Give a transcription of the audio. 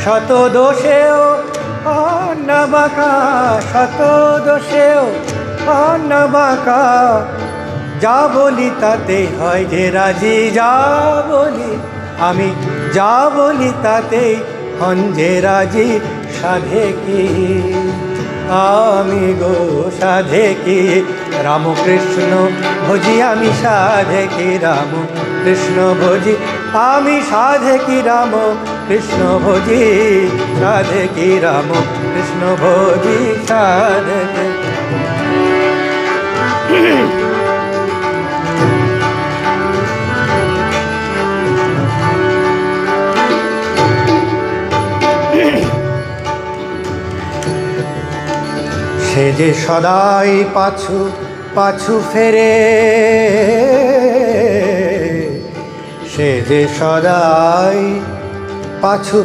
শত দোষেও অন্নবাকা, শত দোষেও অন্নবাকা, যা বলি তাতে হয় যে রাজি, যা বলি আমি, যা বলি তাতেই হন যে রাজি। সাধে কি আমি গো, সাধে কি রামকৃষ্ণ ভজি আমি, সাধে কি রাম কৃষ্ণ ভজি আমি, সাধে কি রাম কৃষ্ণ ভজি, সাধে কি রাম কৃষ্ণ ভজি, সাধে কি। সে যে সদাই পাছু পাছু ফেরে, সে যে সদাই পাছু